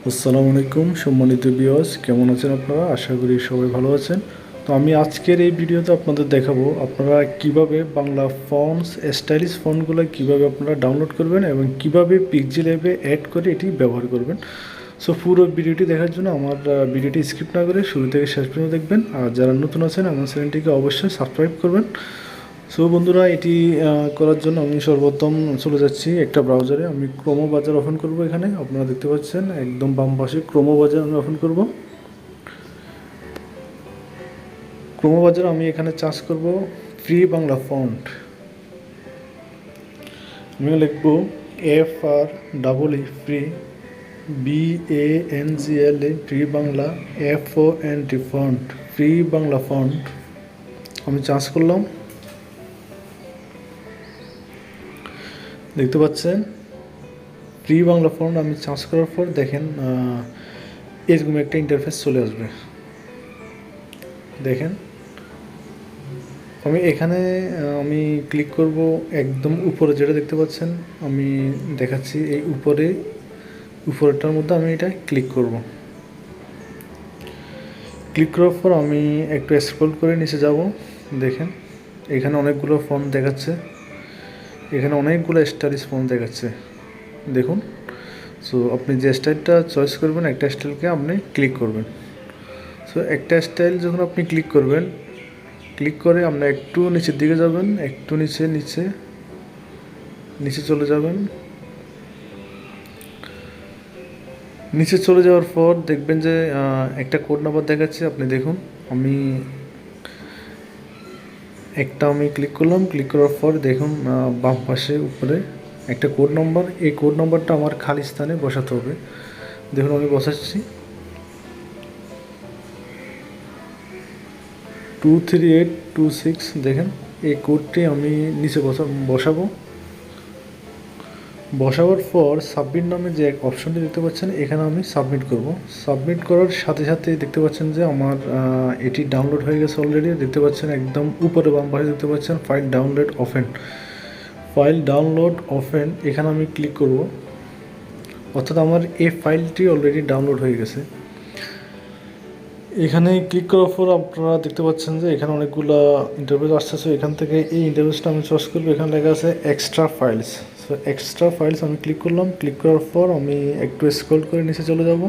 আসসালামু আলাইকুম সম্মানিত ভিউয়ার্স, কেমন আছেন আপনারা? আশা করি সবাই ভালো আছেন। তো আমি আজকের এই ভিডিওতে আপনাদের দেখাবো আপনারা কিভাবে বাংলা ফন্টস স্টাইলিশ ফন্টগুলো কিভাবে আপনারা ডাউনলোড করবেন এবং কিভাবে পিক্সেল অ্যাপে অ্যাড করে এটি ব্যবহার করবেন। সো পুরো ভিডিওটি দেখার জন্য আমার ভিডিওটি স্কিপ না করে শুরু থেকে শেষ পর্যন্ত দেখবেন। আর যারা নতুন আছেন আমার চ্যানেলটিকে অবশ্যই সাবস্ক্রাইব করবেন। সো বন্ধুরা, এটি করার জন্য আমি সর্বপ্রথম চলে যাচ্ছি একটা ব্রাউজারে। আমি ক্রোমো বাজার ওপেন করব। এখানে আপনারা দেখতে পাচ্ছেন একদম বাম পাশে ক্রোমো বাজার আমি ওপেন করব। ক্রোমো বাজার আমি এখানে চার্জ করব ফ্রি বাংলা ফন্ট। আমি লিখব FR free BANGLA free Bangla FONT font free Bangla font আমি চার্জ করলাম। দেখতে পাচ্ছেন ফ্রি বাংলা ফন্ট আমি চার্জ করার পর দেখেন এরকম একটা ইন্টারফেস চলে আসবে। দেখেন আমি এখানে আমি ক্লিক করব একদম উপরে, যেটা দেখতে পাচ্ছেন আমি দেখাচ্ছি। এই উপরেরটার মধ্যে আমি এটা ক্লিক করব। ক্লিক করার পর আমি একটু স্ক্রল করে নিচে যাব। দেখেন এখানে অনেকগুলো ফন্ট দেখাচ্ছে, এখানে অনেকগুলো স্টাইলিশ ফন্ট দেখাচ্ছে। দেখুন, সো আপনি যে স্টাইলটা চয়েস করবেন একটা স্টাইলকে আপনি ক্লিক করবেন। সো একটা স্টাইল যখন আপনি ক্লিক করবেন, ক্লিক করে আপনি একটু নিচের দিকে যাবেন, একটু নিচে নিচে নিচে চলে যাবেন। নিচে চলে যাওয়ার পর দেখবেন যে একটা কোড নাম্বার দেখাচ্ছে। আপনি দেখুন আমি ক্লিক করলাম। ক্লিক করার পর দেখুন বাম পাশে উপরে একটা কোড নাম্বার। এই কোড নাম্বারটা আমার খালি স্থানে বসাতে হবে। দেখুন আমি বসাচ্ছি 23826। দেখেন এই কোডটি আমি নিচে বসাবো। বসাবার পর সাবমিট নামে যে অপশনটি দেখতে পাচ্ছেন এখানে আমি সাবমিট করব। সাবমিট করার সাথে সাথে দেখতে পাচ্ছেন যে আমার এটি ডাউনলোড হয়ে গেছে অলরেডি। দেখতে পাচ্ছেন একদম উপরে বাম পাশে দেখতে পাচ্ছেন ফাইল ডাউনলোড ওপেন। এখানে আমি ক্লিক করব, অর্থাৎ আমার এই ফাইলটি অলরেডি ডাউনলোড হয়ে গেছে। এখানে ক্লিক করার পর আপনারা দেখতে পাচ্ছেন যে এখানে অনেকগুলো ইন্টারফেস আসতেছে। এখান থেকে এই ইন্টারফেসটা আমি চয়েস করবো। এখানে লেখা আছে extra files. So extra files আমি ক্লিক করলাম। ক্লিক করার পর আমি একটু স্ক্রল করে নিচে চলে যাব।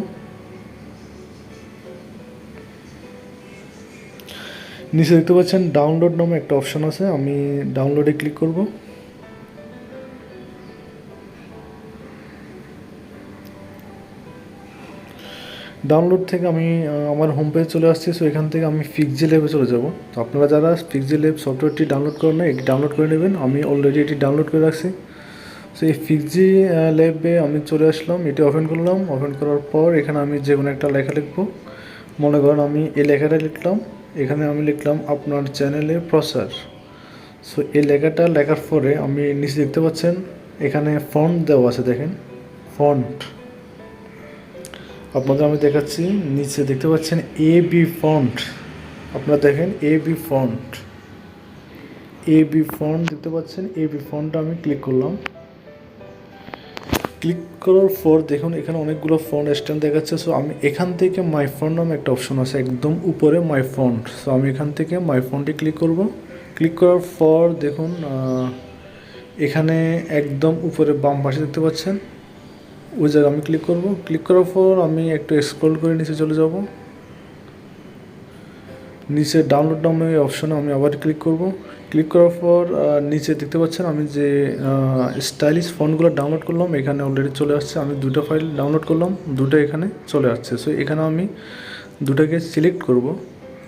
নিচে দেখতে পাচ্ছেন ডাউনলোড নামে একটা অপশন আছে, আমি ডাউনলোডে ক্লিক করব। ডাউনলোড থেকে আমি আমার হোম পেজ চলে আসছি। সো এখান থেকে আমি পিক্সেলঅ্যাপে চলে যাব। তো আপনারা যারা পিক্সেলঅ্যাপ সফটওয়্যারটি ডাউনলোড করেন না, এটি ডাউনলোড করে নেবেন। আমি অলরেডি এটি ডাউনলোড করে রাখছি। সো এই পিক্সেলঅ্যাপে আমি চলে আসলাম, এটি ওপেন করলাম। ওপেন করার পর এখানে আমি যে কোনো একটা লেখা লিখব। মনে করেন আমি এই লেখাটা লিখলাম। এখানে আমি লিখলাম আপনার চ্যানেলে প্রচার। সো এই লেখাটা লেখার পরে আমি নিচে দেখতে পাচ্ছেন এখানে ফন্ট দেওয়া আছে। দেখেন ফন্ট আপনাদের আমি দেখাচ্ছি। নিচে দেখতে পাচ্ছেন এবি ফন্ট। আপনারা দেখেন এবি ফন্ট দেখতে পাচ্ছেন। এবি ফন্টটা আমি ক্লিক করলাম। ক্লিক করার পর দেখুন এখানে অনেকগুলো ফন্ট স্ট্যান্ড দেখাচ্ছে। সো আমি এখান থেকে মাই ফন্ট নামে একটা অপশন আছে একদম উপরে, মাই ফন্ট। সো আমি এখান থেকে মাই ফন্টে ক্লিক করব। ক্লিক করার পর দেখুন এখানে একদম উপরে বাম পাশে দেখতে পাচ্ছেন ওই জায়গায় আমি ক্লিক করব। ক্লিক করার পর আমি একটু স্ক্রল করে নিচে চলে যাব। নিচে ডাউনলোড নামে অপশনে আমি আবার ক্লিক করব। ক্লিক করার পর নিচে দেখতে পাচ্ছেন আমি যে স্টাইলিশ ফন্টগুলো ডাউনলোড করলাম এখানে অলরেডি চলে আসছে। আমি দুটো ফাইল ডাউনলোড করলাম, দুটো এখানে চলে আসছে। সো এখানে আমি দুটাকে সিলেক্ট করব।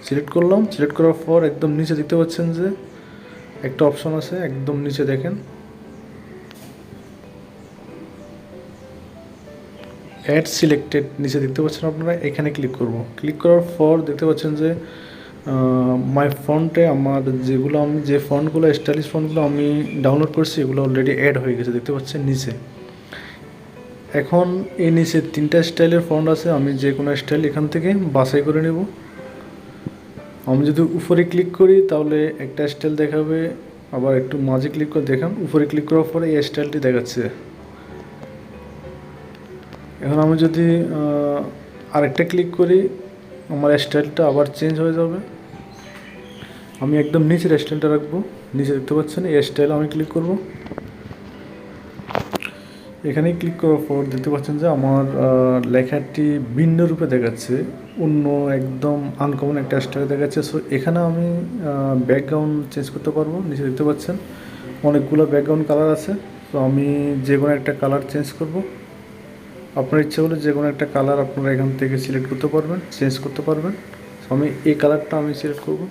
সিলেক্ট করলাম। সিলেক্ট করার পর একদম নিচে দেখতে পাচ্ছেন যে একটা অপশন আছে একদম নিচে, দেখেন অ্যাড সিলেক্টেড। নিচে দেখতে পাচ্ছেন আপনারা, এখানে ক্লিক করব। ক্লিক করার পর দেখতে পাচ্ছেন যে মাই ফন্টে আমার যে ফন্টগুলো স্টাইলিশ ফন্টগুলো আমি ডাউনলোড করছি এগুলো অলরেডি অ্যাড হয়ে গেছে, দেখতে পাচ্ছেন নিচে। এখন এই নিচে 3টা স্টাইলের ফন্ট আছে, আমি যে কোনো স্টাইল এখান থেকে বাছাই করে নেব। আমি যদি উপরে ক্লিক করি তাহলে একটা স্টাইল দেখাবে, আবার একটু মাঝে ক্লিক করে দেখান। উপরে ক্লিক করার পরে এই স্টাইলটি দেখাচ্ছে। এখন আমি যদি আরেকটা ক্লিক করি, আমার স্টাইলটা আবার চেঞ্জ হয়ে যাবে। আমি একদম নিচের স্টাইলটা রাখবো, নিচে দেখতে পাচ্ছেন এই স্টাইল আমি ক্লিক করব। এখানে ক্লিক করার পর দেখতে পাচ্ছেন যে আমার লেখাটি ভিন্ন রূপে দেখাচ্ছে, অন্য একদম আনকমন একটা স্টাইল দেখাচ্ছে। সো এখানে আমি ব্যাকগ্রাউন্ড চেঞ্জ করতে পারবো। নিচে দেখতে পাচ্ছেন অনেকগুলো ব্যাকগ্রাউন্ড কালার আছে। তো আমি যে কোনো একটা কালার চেঞ্জ করব। আপনার ইচ্ছা হলে যে কোনো একটা কালার আপনারা এখান থেকে সিলেক্ট করতে পারবেন, চেঞ্জ করতে পারবেন। সো আমি এই কালারটা আমি সিলেক্ট করব।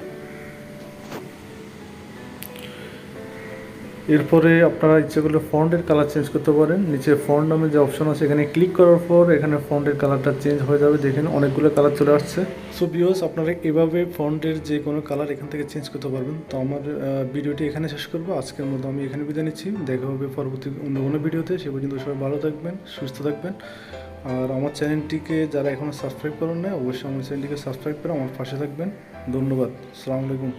এরপরে আপনারা ইচ্ছে করলে ফন্টের কালার চেঞ্জ করতে পারেন। নিচে ফন্ট নামে যে অপশন আছে এখানে ক্লিক করার পর এখানে ফন্টের কালারটা চেঞ্জ হয়ে যাবে। দেখেন অনেকগুলো কালার চলে আসছে। সো ভিউয়ার্স, আপনারা এভাবে ফন্টের যে কোনো কালার এখান থেকে চেঞ্জ করতে পারবেন। তো আমার ভিডিওটি এখানে শেষ করবো। আজকের মতো আমি এখানে বিদায় নিচ্ছি। দেখা হবে পরবর্তী অন্য কোনো ভিডিওতে। সে পর্যন্ত সবাই ভালো থাকবেন, সুস্থ থাকবেন। আর আমার চ্যানেলটিকে যারা এখনও সাবস্ক্রাইব করেন না, অবশ্যই আমার চ্যানেলটিকে সাবস্ক্রাইব করে আমার পাশে থাকবেন। ধন্যবাদ। আসসালামু আলাইকুম।